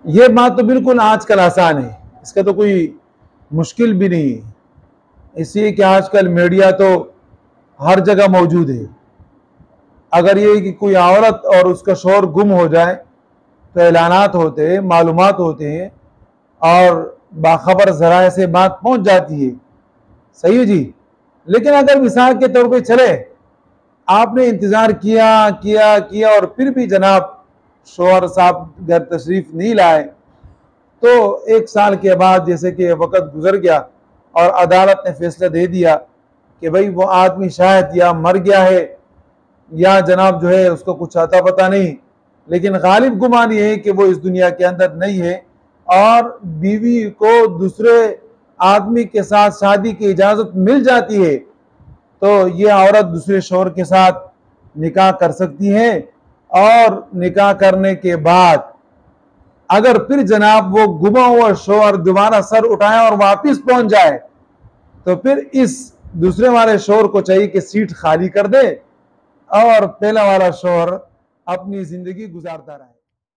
ये बात तो बिल्कुल आजकल आसान है, इसका तो कोई मुश्किल भी नहीं है, इसलिए कि आजकल मीडिया तो हर जगह मौजूद है। अगर ये कि कोई औरत और उसका शौहर गुम हो जाए तो ऐलानात होते हैं, मालूमात होते हैं और बाखबर ज़राए से बात पहुंच जाती है। सही है जी। लेकिन अगर मिसाल के तौर पे चले, आपने इंतज़ार किया किया किया और फिर भी जनाब शौहर साहब घर तशरीफ़ नहीं लाए, तो 1 साल के बाद जैसे कि वक़्त गुजर गया और अदालत ने फैसला दे दिया कि भाई वो आदमी शायद या मर गया है या जनाब जो है उसको कुछ आता पता नहीं, लेकिन गालिब गुमान ये है कि वो इस दुनिया के अंदर नहीं है और बीवी को दूसरे आदमी के साथ शादी की इजाज़त मिल जाती है, तो ये औरत दूसरे शौहर के साथ निकाह कर सकती है। और निकाह करने के बाद अगर फिर जनाब वो गुमा हुआ शौहर दोबारा सर उठाए और वापिस पहुंच जाए, तो फिर इस दूसरे वाले शौहर को चाहिए कि सीट खाली कर दे और पहला वाला शौहर अपनी जिंदगी गुजारता रहे।